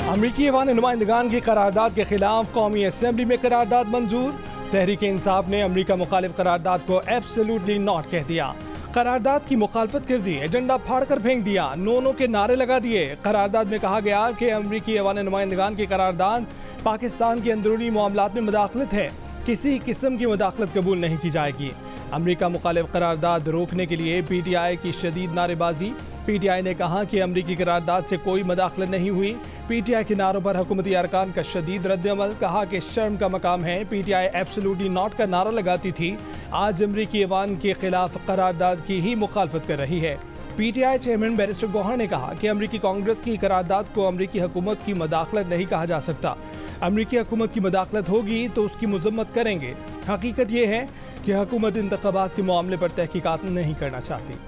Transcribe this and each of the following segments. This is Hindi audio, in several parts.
अमरीकी ऐवान नुमाइंदगान की करारदाद के खिलाफ कौमी असम्बली में करारदाद मंजूर। तहरीक इंसाफ ने अमरीका मुखालिफ करारदाद को एब्सोल्युटली नॉट कह दिया। करारदाद की मुखालफत कर दी, एजेंडा फाड़ कर फेंक दिया, नो के नारे लगा दिए। करारदाद में कहा गया कि अमरीकी ऐवान नुमाइंदगान की करारदाद पाकिस्तान के अंदरूनी मामलात में मुदाखलत है, किसी किस्म की मुदाखलत कबूल नहीं की जाएगी। अमरीका मुखालिफ करारदाद रोकने के लिए PTI की शदीद नारेबाजी। PTI ने कहा कि अमरीकी करारदाद से कोई मुदाखलत नहीं हुई। PTI के नारों पर हुकूमती अरकान का शदीद रद्दअमल। कहा कि शर्म का मकाम है, PTI एब्सोल्युटली नॉट का नारा लगाती थी, आज अमरीकी ऐवान के खिलाफ करारदाद की ही मुखालफत कर रही है। PTI चेयरमैन बैरिस्टर गौहर ने कहा कि अमरीकी कांग्रेस की करारदाद को अमरीकी हुकूमत की मुदाखलत नहीं कहा जा सकता। अमरीकी हुकूमत की मुदाखलत होगी तो उसकी मजम्मत करेंगे। हकीकत यह है कि हुकूमत इंतखाबात के मामले पर तहकीकात नहीं करना चाहती।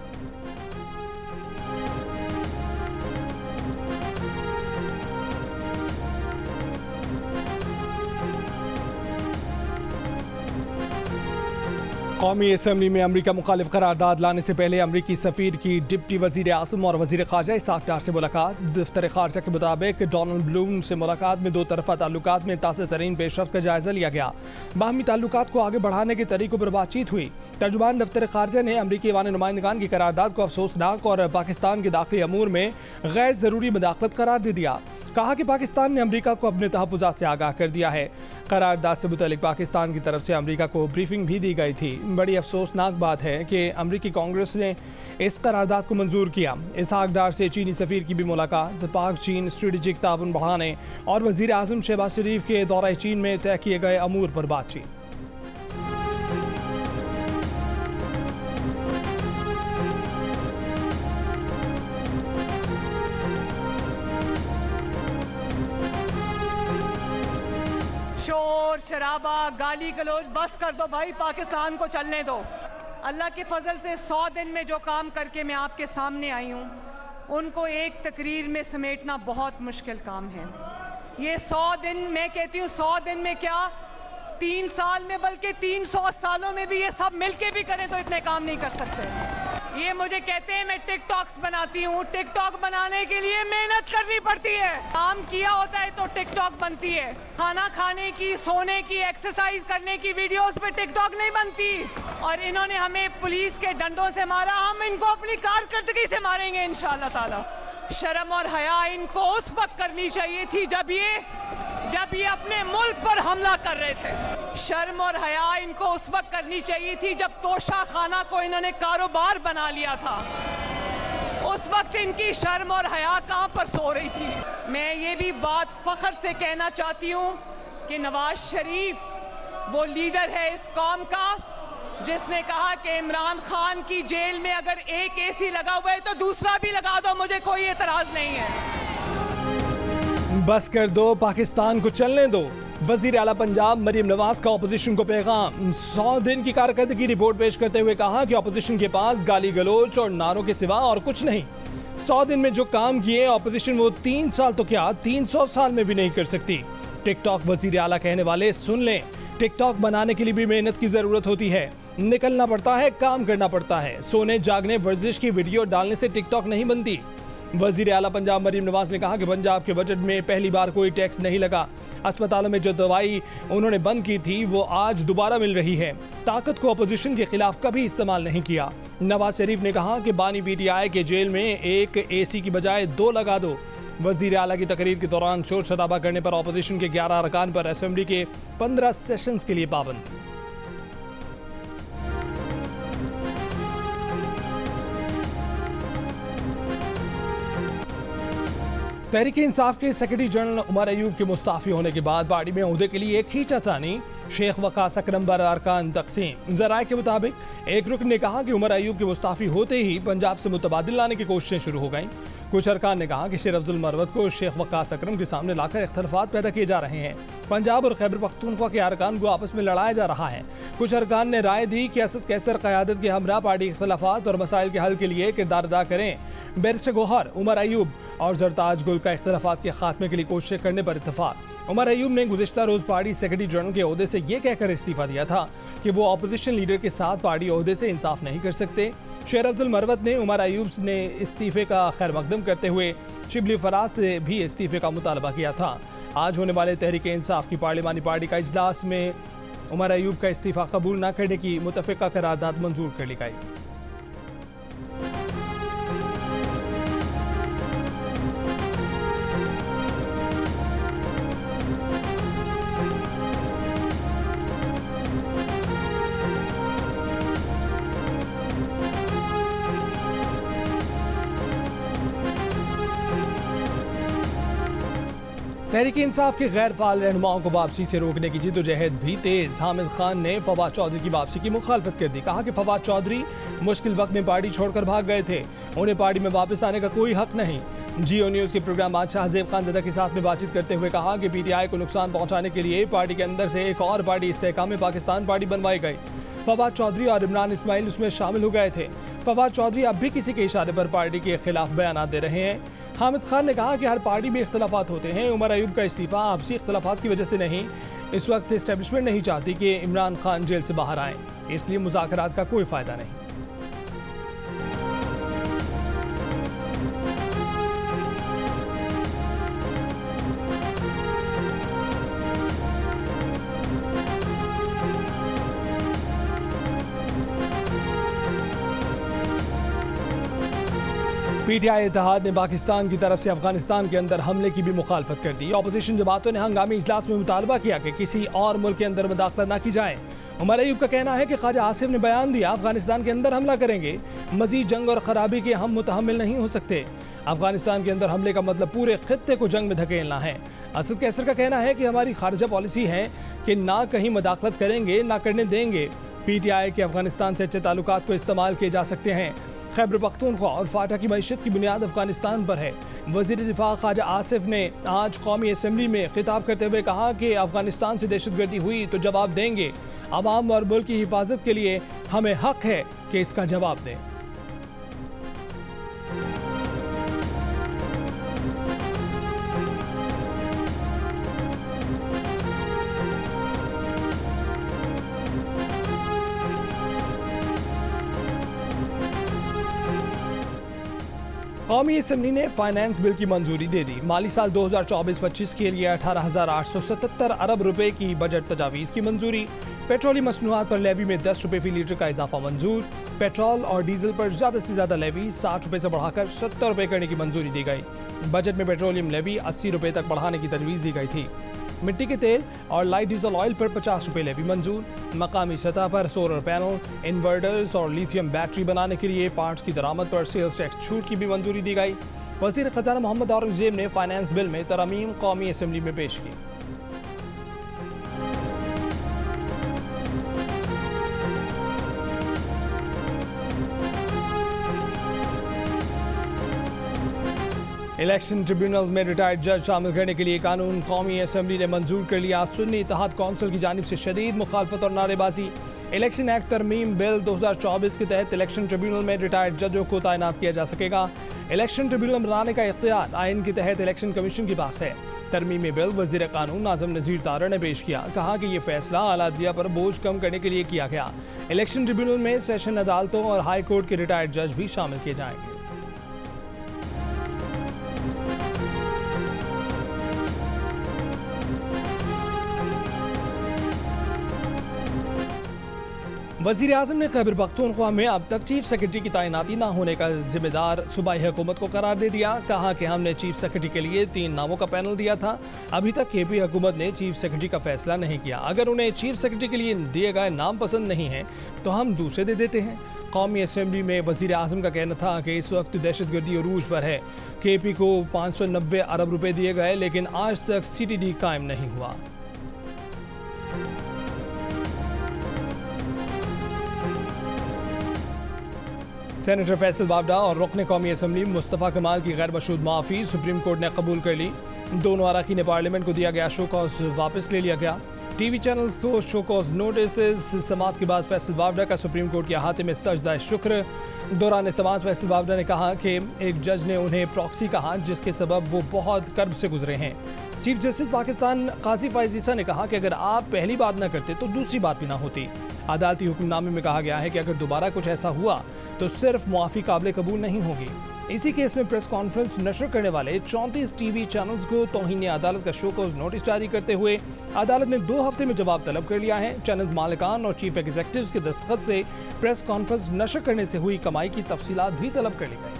कौमी असम्बली में अमरीका मुखालिफ करारदाद लाने से पहले अमरीकी सफ़ीर की डिप्टी वज़ीर आज़म और वज़ीर ख़ारजा इसाक डार से मुलाकात। दफ्तर ख़ारजा के मुताबिक डोनाल्ड ब्लूम से मुलाकात में दो तरफ़ा ताल्लुकात में ताज़ा तरीन पेशरफ्त का जायज़ा लिया गया। बाहमी ताल्लुकात को आगे बढ़ाने के तरीक़ों पर बातचीत हुई। तर्जुमान दफ्तर ख़ारजा ने अमरीकी ऐवान नुमाइंदगान की करारदाद को अफसोसनाक और पाकिस्तान के दाखिली अमूर में गैर ज़रूरी मुदाखलत करार दे दिया। कहा कि पाकिस्तान ने अमरीका को अपने तहफ़्फ़ुज़ात से आगाह कर दिया है। करारदाद से मुतालिक पाकिस्तान की तरफ से अमरीका को ब्रीफिंग भी दी गई थी। बड़ी अफसोसनाक बात है कि अमरीकी कांग्रेस ने इस करारदाद को मंजूर किया। इसाक डार से चीनी सफ़ीर की भी मुलाकात, पाक चीन स्ट्रेटेजिक ताउन बढ़ाने और वज़ीर आज़म शहबाज शरीफ के दौरे चीन में तय किए गए अमूर पर बातचीत। शोर शराबा गाली गलौज बस कर दो भाई, पाकिस्तान को चलने दो। अल्लाह के फजल से 100 दिन में जो काम करके मैं आपके सामने आई हूँ, उनको एक तकरीर में समेटना बहुत मुश्किल काम है। ये 100 दिन, मैं कहती हूँ 100 दिन में क्या 3 साल में, बल्कि 300 सालों में भी ये सब मिलके भी करें तो इतने काम नहीं कर सकते। ये मुझे कहते हैं मैं टिकटॉक्स बनाती हूँ, टिकटॉक बनाने के लिए मेहनत करनी पड़ती है। काम किया होता है तो टिकटॉक बनती है। खाना खाने की, सोने की, एक्सरसाइज करने की वीडियोस पे टिकटॉक नहीं बनती। और इन्होंने हमें पुलिस के डंडों से मारा, हम इनको अपनी कारकर्दगी से मारेंगे इंशाअल्लाह ताला। शर्म और हया इनको उस वक्त करनी चाहिए थी जब ये अपने मुल्क पर हमला कर रहे थे। शर्म और हया इनको उस वक्त करनी चाहिए थी जब तोशा खाना को इन्होंने कारोबार बना लिया था। उस वक्त इनकी शर्म और हया कहाँ पर सो रही थी। मैं ये भी बात फख्र से कहना चाहती हूँ कि नवाज शरीफ वो लीडर है इस कौम का जिसने कहा कि इमरान खान की जेल में अगर एक AC लगा हुआ है तो दूसरा भी लगा दो, मुझे कोई एतराज नहीं है। बस कर दो, पाकिस्तान को चलने दो। वज़ीर आला पंजाब मरीम नवाज का अपोजिशन को पैगाम। 100 दिन की कारकर्दगी रिपोर्ट पेश करते हुए कहा कि अपोजिशन के पास गाली गलोच और नारों के सिवा और कुछ नहीं। 100 दिन में जो काम किए अपोजिशन वो 3 साल तो क्या 300 साल में भी नहीं कर सकती। टिकटॉक वज़ीर आला कहने वाले सुन लें, टिकटॉक बनाने के लिए भी मेहनत की ज़रूरत होती है, निकलना पड़ता है, काम करना पड़ता है। सोने जागने वर्जिश की वीडियो डालने से टिकटॉक नहीं बनती। वज़ीर आला पंजाब मरीम नवाज ने कहा कि पंजाब के बजट में पहली बार कोई टैक्स नहीं लगा। अस्पतालों में जो दवाई उन्होंने बंद की थी वो आज दोबारा मिल रही है। ताकत को अपोजिशन के खिलाफ कभी इस्तेमाल नहीं किया। नवाज शरीफ ने कहा कि बानी PTI के जेल में एक AC की बजाय 2 लगा दो। वज़ीर आला की तकरीर के दौरान शोर शराबा करने पर अपोजिशन के 11 अरकान पर असेंबली के 15 सेशंस के लिए पाबंदी। तहरीक इंसाफ के सेक्रेटरी जनरल उमर अयूब के मुस्ताफ़ी होने के बाद पार्टी में ओहदे के लिए एक खींचातानी, शेख वकास अकरम बर अरकान तकसीम। ज़राए के मुताबिक एक रुकन ने कहा कि उमर अयूब के मुस्ताफ़ी होते ही पंजाब से मुतबादिल लाने की कोशिशें शुरू हो गईं। कुछ अरकान ने कहा कि शेर अफजल मरवत को शेख वकास अकरम के सामने लाकर इख्तलाफात पैदा किए जा रहे हैं। पंजाब और खैबर पख्तूनख्वा के अरकान को आपस में लड़ाया जा रहा है। कुछ अरकान ने राय दी कि असद कैसर क़यादत के हमरा पार्टी इख्तलाफात और मसाइल के हल के लिए किरदार अदा करें। बैरिस्टर गौहर, उमर अयूब और जरताज गुल का इख्तलाफात के खात्मे के लिए कोशिशें करने पर इत्तफाक। उमर अयूब ने गुज़िश्ता रोज़ पार्टी सेक्रेटरी जनरल के ओहदे से ये कहकर इस्तीफ़ा दिया था कि वो अपोजिशन लीडर के साथ पार्टी ओहदे से इंसाफ नहीं कर सकते। शेर अफजल मरवत ने उमर अयूब ने इस्तीफ़े का खैर मकदम करते हुए शिबली फराज से भी इस्तीफे का मुतालबा किया था। आज होने वाले तहरीक इंसाफ की पार्लिमानी पार्टी का इजलास में उमर अयूब का इस्तीफा कबूल न करने की मुतफ़िका करारदाद मंजूर कर ली गई। तहरीक इंसाफ के गैर फाल रहनुमाओं को वापसी से रोकने की जिदोजहद भी तेज। हामिद खान ने फवाद चौधरी की वापसी की मुखालफत कर दी। कहा कि फवाद चौधरी मुश्किल वक्त में पार्टी छोड़कर भाग गए थे, उन्हें पार्टी में वापस आने का कोई हक नहीं। जियो न्यूज़ के प्रोग्राम बादशाह ज़ेब खान ज़दा के साथ में बातचीत करते हुए कहा कि PTI को नुकसान पहुँचाने के लिए पार्टी के अंदर से एक और पार्टी इस्तेहकाम पाकिस्तान पार्टी बनवाई गई। फवाद चौधरी और इमरान इस्माइल उसमें शामिल हो गए थे। फवाद चौधरी अब भी किसी के इशारे पर पार्टी के खिलाफ बयान दे रहे हैं। हामिद खान ने कहा कि हर पार्टी में इख्तलाफात होते हैं। उमर अयूब का इस्तीफा आपसी इख्तलाफात की वजह से नहीं, इस वक्त इस्टेब्लिशमेंट नहीं चाहती कि इमरान खान जेल से बाहर आएँ, इसलिए मुज़ाकरात का कोई फ़ायदा नहीं। PTI इत्तेहाद ने पाकिस्तान की तरफ से अफगानिस्तान के अंदर हमले की भी मुखालफत कर दी। अपोजिशन जमातों ने हंगामी इजलास में मुतालबा किया कि किसी और मुल्क के अंदर मुदाखलत न की जाए। उमर अयूब का कहना है कि ख्वाजा आसिफ ने बयान दिया अफगानिस्तान के अंदर हमला करेंगे, मजीद जंग और खराबी के हम मुतहम्मिल नहीं हो सकते। अफगानिस्तान के अंदर हमले का मतलब पूरे खित्ते को जंग में धकेलना है। असद कैसर का कहना है कि हमारी खारजा पॉलिसी है कि ना कहीं मुदाखलत करेंगे ना करने देंगे। PTI के अफगानिस्तान से अच्छे ताल्लुकात को इस्तेमाल किए जा सकते हैं। खैबर पख्तूनख्वा और फाटा की मईशत की बुनियाद अफगानिस्तान पर है। वज़ीर दिफा ख्वाजा आसिफ ने आज कौमी असम्बली में खिताब करते हुए कहा कि अफगानिस्तान से दहशतगर्दी हुई तो जवाब देंगे। अवाम और मुल्क की हिफाजत के लिए हमें हक है कि इसका जवाब दें। कौमी असम्बली ने फाइनेंस बिल की मंजूरी दे दी। माली साल 2024-25 के लिए 18,877 अरब रुपए की बजट तजावीज़ की मंजूरी। पेट्रोलियम मसनूआत पर लेवी में 10 रुपए फी लीटर का इजाफा मंजूर। पेट्रोल और डीजल पर ज़्यादा से ज़्यादा लेवी 60 रुपए से बढ़ाकर 70 रुपए करने की मंजूरी दी गई। बजट में पेट्रोलियम लेवी 80 रुपए तक बढ़ाने की तजवीज़ दी गई थी। मिट्टी के तेल और लाइट डीजल ऑयल पर 50 रुपए लेवी मंजूर। मकामी सतह पर सोलर पैनल, इन्वर्टर्स और लिथियम बैटरी बनाने के लिए पार्ट्स की दरामद पर सेल्स टैक्स छूट की भी मंजूरी दी गई। वज़ीर ख़जाना मोहम्मद औरंगज़ेब ने फाइनेंस बिल में तरमीम कौमी असम्बली में पेश की। इलेक्शन ट्रिब्यूनल में रिटायर्ड जज शामिल करने के लिए कानून कौमी असम्बली ने मंजूर कर लिया। सुन्नी इत्तेहाद कौंसिल की जानिब से शदीद मुखालफत और नारेबाजी। इलेक्शन एक्ट तरमीम बिल 2024 के तहत इलेक्शन ट्रिब्यूनल में रिटायर्ड जजों को तैनात किया जा सकेगा। इलेक्शन ट्रिब्यूनल बनाने का इख्तियार आइन के तहत इलेक्शन कमीशन के पास है। तरमीमी बिल वज़ीर कानून नाज़िम नज़ीर तारा ने पेश किया। कहा कि ये फैसला आला अदलिया पर बोझ कम करने के लिए किया गया। इलेक्शन ट्रिब्यूनल में सेशन अदालतों और हाई कोर्ट के रिटायर्ड जज भी शामिल किए जाएंगे। वज़ीर आज़म ने खैबर पख्तूनख्वा में अब तक चीफ सेक्रेटरी की तैनाती न होने का जिम्मेदार सूबाई हुकूमत को करार दे दिया। कहा कि हमने चीफ सेक्रेटरी के लिए 3 नामों का पैनल दिया था, अभी तक KP हुकूमत ने चीफ सेक्रेटरी का फैसला नहीं किया। अगर उन्हें चीफ सेक्रेटरी के लिए दिए गए नाम पसंद नहीं है तो हम दूसरे दे देते हैं। कौमी असम्बली में वज़ीर आज़म का कहना था कि इस वक्त दहशतगर्दी अरूज पर है। KP को 590 अरब रुपए दिए गए लेकिन आज तक CTD कायम नहीं हुआ। सेनेटर फैसल वावडा और रुकन कौमी असम्बली मुस्तफ़ा कमाल की गैर मशरूत माफ़ी सुप्रीम कोर्ट ने कबूल कर ली। दोनों अरकान पार्लियामेंट को दिया गया शो कॉज वापस ले लिया गया। TV चैनल्स को शो कॉज नोटिस समाअत के बाद फैसल वावडा का सुप्रीम कोर्ट के अहाते में सजदा शुक्र। दौरान समाअत फैसल वावडा ने कहा कि एक जज ने उन्हें प्रॉक्सी कहा जिसके सबब वो बहुत कर्ब से गुजरे हैं। चीफ जस्टिस पाकिस्तान काजी फाइज ईसा ने कहा कि अगर आप पहली बात न करते तो दूसरी बात भी ना होती। अदालती हुक्मनामे में कहा गया है कि अगर दोबारा कुछ ऐसा हुआ तो सिर्फ मुआफ़ी काबिल कबूल नहीं होगी। इसी केस में प्रेस कॉन्फ्रेंस नशर करने वाले 34 टीवी चैनल्स को तौहीन अदालत का शोकॉज नोटिस जारी करते हुए अदालत ने 2 हफ्ते में जवाब तलब कर लिया है। चैनल मालिकान और चीफ एग्जीक्यूटिव्स के दस्तखत से प्रेस कॉन्फ्रेंस नशर करने से हुई कमाई की तफसीलात भी तलब कर ली गई।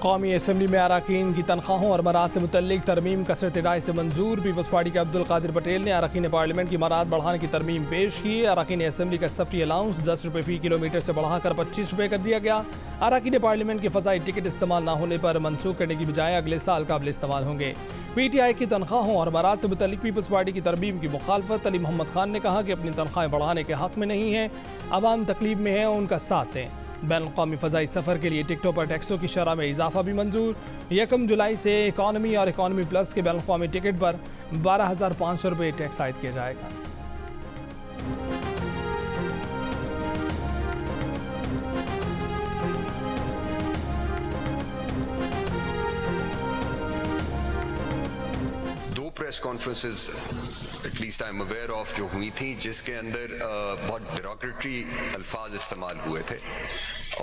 कौमी असम्बली में अरकान की तनख्वाहों और मराद से मुतल्लिक तरमीम कसरत राय से मंजूर। पीपल्स पार्टी के अब्दुल कादिर पटेल ने अरकान पार्लियामेंट की मराद बढ़ाने की तरमीम पेश की। अरकान असम्बली का सफरी अलाउंस 10 रुपये फ़ी किलोमीटर से बढ़ाकर 25 रुपये कर दिया गया। अरकान पार्लियामेंट के फ़ज़ाई टिकट इस्तेमाल न होने पर मनसूख करने की बजाय अगले साल काबिल इस्तेमाल होंगे। PTI की तनख्वाहों और मराद से मुतल्लिक पीपल्स पार्टी की तरमीम की मुखालफत। अली मोहम्मद खान ने कहा कि अपनी तनख्वाहें बढ़ाने के हक़ में नहीं है, अवाम तकलीफ में है, उनका साथ दें। बैनुल-अक़वामी फ़ज़ाई सफ़र के लिए टिकटों पर टैक्सों की शरह में इजाफा भी मंजूर। 1 जुलाई से इकॉनमी और इकॉनमी प्लस के बैनुल-अक़वामी टिकट पर 12,500 रुपये टैक्स आयद किया जाएगा। Press conferences at least I am aware of जो हुई थी जिसके अंदर बहुत डेरोगेटरी अल्फाज इस्तेमाल हुए थे।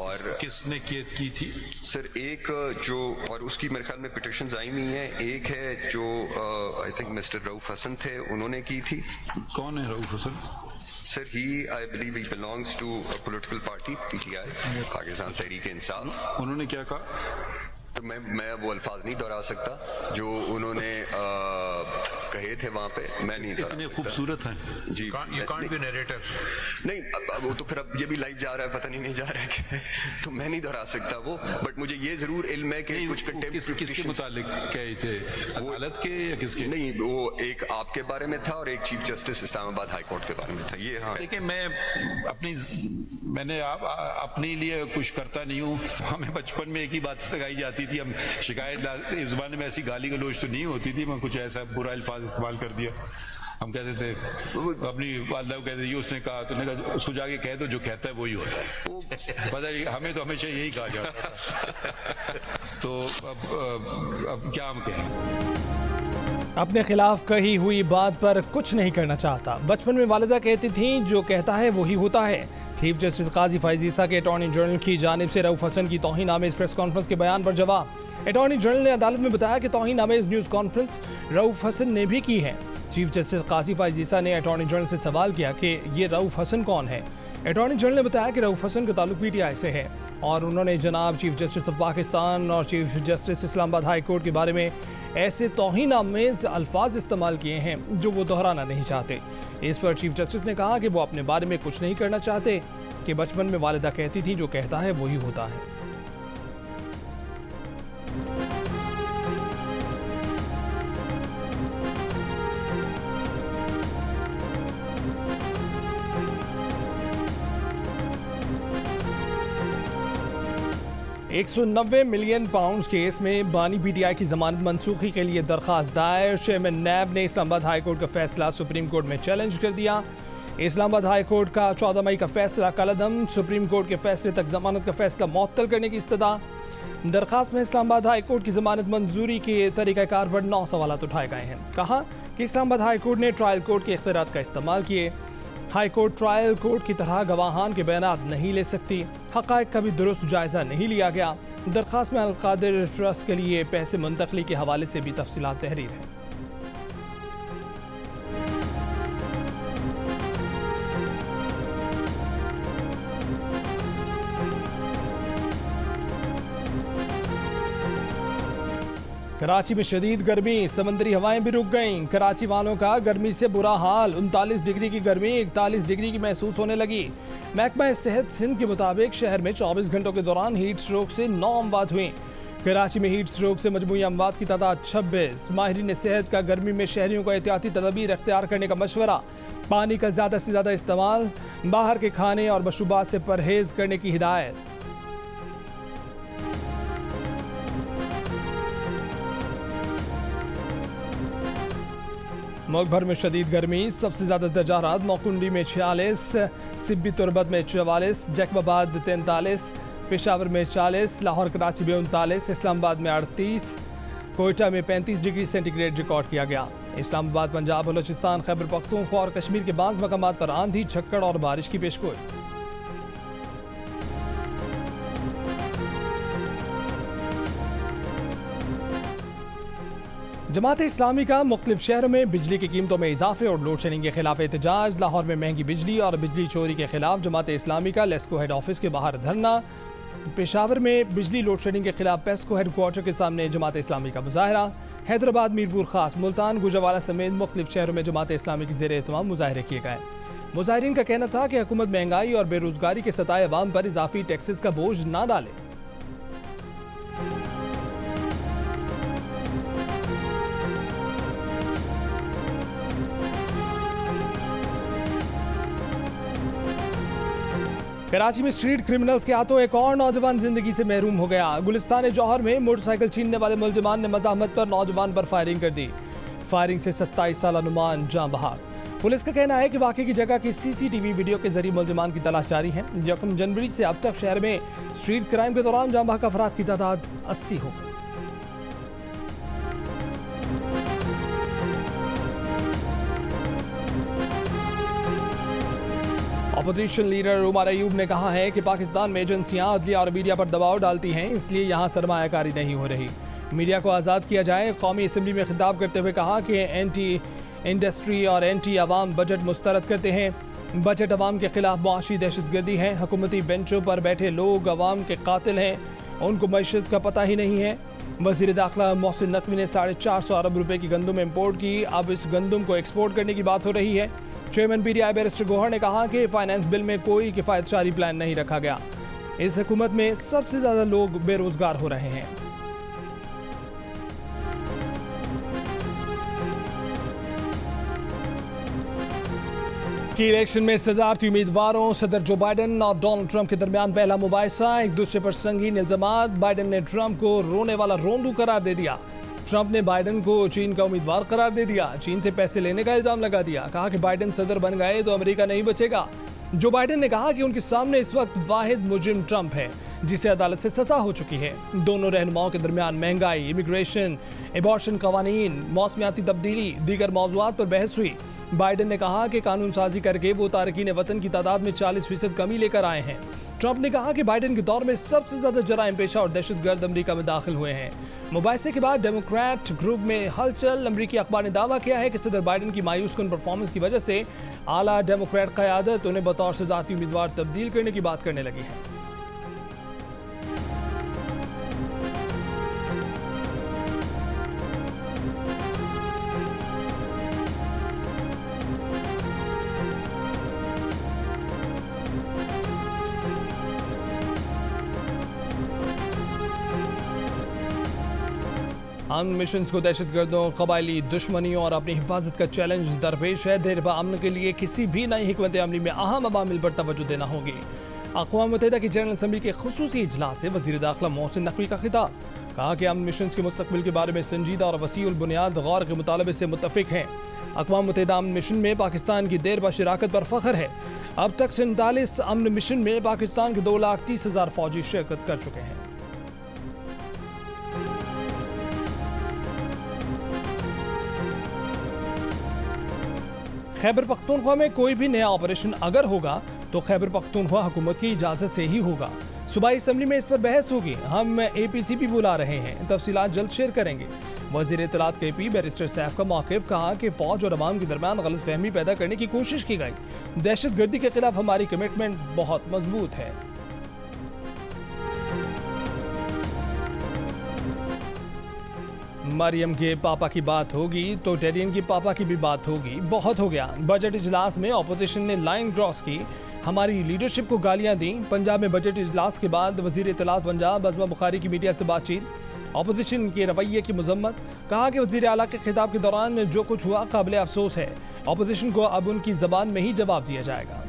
और किसने की थी सर? एक जो, और उसकी मेरे ख्याल में पिटिशंस आई हुई हैं। एक है जो I think mister Rauf Hasan थे, उन्होंने की थी। कौन है Rauf Hasan? Sir I believe he belongs to a political party PTI, Pakistan Tehreek Insaf. उन्होंने क्या कहा? तो मैं वो अल्फाज नहीं दोहरा सकता जो उन्होंने कहे थे वहां पे। मैं नहीं दोहरा सकता। खूबसूरत हैं जी। You can't be narrator। नहीं, वो तो फिर अब ये भी लाइव जा रहा है, पता नहीं जा रहा है क्या, तो मैं नहीं दोहरा सकता वो। बट मुझे ये जरूर इल्म है कि कुछ किसके मुतालिक कहे थे? अदालत के या किसके? नहीं, वो एक आपके बारे में था और एक chief justice Islamabad high court के बारे में था। ये हाँ, देखिए मैंने अपने लिए कुछ करता नहीं हूँ। हमें बचपन में एक ही बात सिखाई जाती थी, हम शिकायत, इस जमाने में ऐसी गाली गलौज तो नहीं होती थी, मैं कुछ ऐसा बुरा अल्फाज इस्तेमाल कर दिया। हम कहते थे, अपनी वालिदा को कहते थे, उसने कहा, तुमने कहा उसको जाके कह दो, जो कहता है वही होता है। पता नहीं, हमें तो हमेशा यही कहा जाता है। तो अब क्या हम कहें? अपने खिलाफ कही हुई बात पर कुछ नहीं करना चाहता। बचपन में वालिदा कहती थी, जो कहता है वही होता है। चीफ जस्टिस काजी फैज़ ईसा के अटॉर्नी जनरल की जानिब से रऊफ हसन की तौहीन आमेज़ प्रेस कॉन्फ्रेंस के बयान पर जवाब। अटॉर्नी जनरल ने अदालत में बताया कि तौहीन आमेज़ न्यूज़ कॉन्फ्रेंस रऊफ हसन ने भी की है। चीफ जस्टिस काजी फैज़ ईसा ने अटॉर्नी जनरल से सवाल किया कि ये रऊफ हसन कौन है। अटॉर्नी जनरल ने बताया कि रऊफ हसन का ताल्लुक PTI से है और उन्होंने जनाब चीफ जस्टिस ऑफ पाकिस्तान और chief justice Islamabad high court के बारे में ऐसे तौहीन आमेज़ अल्फाज इस्तेमाल किए हैं जो वो दोहराना नहीं चाहते। इस पर चीफ जस्टिस ने कहा कि वो अपने बारे में कुछ नहीं करना चाहते, कि बचपन में वालिदा कहती थी, जो कहता है वही होता है। 190 मिलियन पाउंड केस में बानी PTI की जमानत मनसूखी के लिए दरख्वास्त दायर। चेयरमैन नैब ने इस्लामाबाद हाई कोर्ट का फैसला सुप्रीम कोर्ट में चैलेंज कर दिया। इस्लामाबाद हाई कोर्ट का 14 मई का फैसला कलअदम। सुप्रीम कोर्ट के फैसले तक जमानत का फैसला मुअत्तल करने की इस्तदा। दरख्वास्त में इस्लामाबाद हाई कोर्ट की जमानत मंजूरी के तरीक़ाकार पर 9 सवालात उठाए गए हैं। कहा कि इस्लामाबाद हाई कोर्ट ने ट्रायल कोर्ट के इख्तियारात का इस्तेमाल किए। हाई कोर्ट ट्रायल कोर्ट की तरह गवाहान के बयानात नहीं ले सकती। हक़ाइक़ का भी दुरुस्त जायज़ा नहीं लिया गया। दरख्वास्त में अल-कादिर ट्रस्ट के लिए पैसे मुंतकली के हवाले से भी तफसीलात तहरीर है। कराची में शदीद गर्मी, समंदरी हवाएं भी रुक गईं। कराची वालों का गर्मी से बुरा हाल। 39 डिग्री की गर्मी 41 डिग्री की महसूस होने लगी। महकमा सेहत सिंध के मुताबिक शहर में 24 घंटों के दौरान हीट स्ट्रोक से 9 अमवात हुई। कराची में हीट स्ट्रोक से मजमूई अमवात की तादाद 26। माहिरीन सेहत का गर्मी में शहरियों को एहतियाती तदबीर अख्तियार करने का मशवरा। पानी का ज़्यादा से ज़्यादा इस्तेमाल, बाहर के खाने और मशरूबात से परहेज करने की हिदायत। मुल्क भर में शदीद गर्मी। सबसे ज़्यादा दर्जा हरारत मौकुंडी में 46, सिब्बी तुरबत में 44, जैकबाबाद 43, पेशावर में 40, लाहौर कराची में 39, इस्लामाबाद में 38, कोयटा में 35 डिग्री सेंटीग्रेड रिकॉर्ड किया गया। इस्लामाबाद, पंजाब, बलोचिस्तान, खैबर पख्तूनख्वा और कश्मीर के बाज़ मकामात पर आंधी, झक्कड़ और बारिश की पेशगोई। जमात इस्लामी का मुख्तलिफ शहरों में बिजली की कीमतों में इजाफे और लोड शेडिंग के खिलाफ एहतजाज। लाहौर में महंगी बिजली और बिजली चोरी के खिलाफ जमात इस्लामी का लेस्को हेड ऑफिस के बाहर धरना। पेशावर में बिजली लोड शेडिंग के खिलाफ पेस्को हेड क्वार्टर के सामने जमात इस्लामी का मुजाहरा। हैदराबाद, मीरपुर खास, मुल्तान, गुजरावाला समेत मुख्तलिफ शहरों में जमात इस्लामी की ज़ेर एहतमाम मुजाहरे किए गए। मुजाहिरीन का कहना था कि हुकूमत महंगाई और बेरोजगारी के सताए अवाम पर इजाफी टैक्सेस का बोझ ना डाले। कराची में स्ट्रीट क्रिमिनल्स के हाथों एक और नौजवान जिंदगी से महरूम हो गया। गुलिस्तान जौहर में मोटरसाइकिल छीनने वाले मुलजमान ने मज़ाहमत पर नौजवान पर फायरिंग कर दी। फायरिंग से 27 साला नुमान जान बहाक। पुलिस का कहना है कि वाक़े की जगह की CCTV वीडियो के जरिए मुलजमान की तलाश जारी है। 1 जनवरी से अब तक शहर में स्ट्रीट क्राइम के दौरान जान बहाक अफराद की तादाद 80 हो गई। अपोजिशन लीडर उमर अयूब ने कहा है कि पाकिस्तान में एजेंसियां अदलिया और मीडिया पर दबाव डालती हैं, इसलिए यहां सरमायाकारी नहीं हो रही। मीडिया को आज़ाद किया जाए। कौमी असम्बली में खिताब करते हुए कहा कि एंटी इंडस्ट्री और एंटी अवाम बजट मुस्तरद करते हैं। बजट अवाम के खिलाफ मुआशी दहशतगर्दी है। हुकूमती बेंचों पर बैठे लोग अवाम के कातिल हैं, उनको मैशत का पता ही नहीं है। वज़ीर दाखिला मोहसिन नकवी ने 450 अरब रुपए की गंदम इम्पोर्ट की। अब इस गंदम को एक्सपोर्ट करने की बात हो रही है। चेयरमैन PTI बैरिस्टर गौहर ने कहा कि फाइनेंस बिल में कोई किफ़ायतशारी प्लान नहीं रखा गया। इस हुकूमत में सबसे ज़्यादा लोग बेरोजगार हो रहे हैं। की इलेक्शन में सदारती उम्मीदवारों सदर जो बाइडन और डोनाल्ड ट्रंप के दरमियान पहला मुबाहिसा। एक दूसरे पर संगीन इल्जामात। बाइडन ने ट्रंप को रोने वाला रोंदू करार दे दिया। ट्रंप ने बाइडन को चीन का उम्मीदवार करार दे दिया। चीन से पैसे लेने का इल्जाम लगा दिया। कहा कि बाइडन सदर बन गए तो अमेरिका नहीं बचेगा। जो बाइडन ने कहा कि उनके सामने इस वक्त वाहिद मुजरिम ट्रंप है, जिसे अदालत से सजा हो चुकी है। दोनों रहनुमाओं के दरमियान महंगाई, इमिग्रेशन, एबॉर्शन कवानीन, मौसमियाती तब्दीली, दीगर मौज़ूआत पर बहस हुई। बाइडन ने कहा कि कानून साजी करके वो तारकीन वतन की तादाद में 40% कमी लेकर आए हैं। ट्रंप ने कहा कि बाइडन के दौर में सबसे ज्यादा जराइम पेशा और दहशतगर्द अमेरिका में दाखिल हुए हैं। मुबाहिसे के बाद डेमोक्रेट ग्रुप में हलचल। अमेरिकी अखबार ने दावा किया है कि सदर बाइडन की मायूसकुन परफॉर्मेंस की वजह से आला डेमोक्रेट क़यादत उन्हें बतौर सदारती उम्मीदवार तब्दील करने की बात करने लगी है। अमन मिशन को दहशतगर्दों, कबायली दुश्मनियों और अपनी हिफाजत का चैलेंज दरपेश है। देर अमन के लिए किसी भी नई हिकमत अमली में अहम अवामिल पर तवज्जो देना होगी। अक़वाम मुत्तहिदा की जनरल असम्बली के खुसूसी इजलास से वज़ीर दाखिला मोहसिन नकवी का खिताब। कहा कि अमन मिशन के मुस्तकबिल के बारे में संजीदा और वसीउल बुनियाद गौर के मुतालबे से मुत्तफिक हैं। अक़वाम मुत्तहिदा अमन मिशन में पाकिस्तान की देर शिराकत पर फ़ख्र है। अब तक 47 अमन मिशन में पाकिस्तान के 2,30,000 फौजी शिरकत कर चुके हैं। खैबर पख्तूनख्वा में कोई भी नया ऑपरेशन अगर होगा तो खैबर पख्तूनख्वा हुकूमत की इजाज़त से ही होगा। सूबाई असम्बली में इस पर बहस होगी। हम APC भी बुला रहे हैं, तफसीलात जल्द शेयर करेंगे। वज़ीर इत्तलात KP बैरिस्टर सैफ का मौक़िफ़। कहा कि फ़ौज और अवाम के दरमियान गलतफहमी पैदा करने की कोशिश की गई। दहशतगर्दी के खिलाफ हमारी कमिटमेंट बहुत मजबूत है। मरियम के पापा की बात होगी तो टेरियन की पापा की भी बात होगी। बहुत हो गया। बजट इजलास में अपोजिशन ने लाइन क्रॉस की, हमारी लीडरशिप को गालियां दी। पंजाब में बजट इजलास के बाद वज़ीर इत्तलात पंजाब अज़मा बुखारी की मीडिया से बातचीत। अपोजिशन के रवैये की मजम्मत। कहा कि वज़ीर आला के खिताब के दौरान जो कुछ हुआ काबिल अफसोस है। अपोजिशन को अब उनकी ज़बान में ही जवाब दिया जाएगा।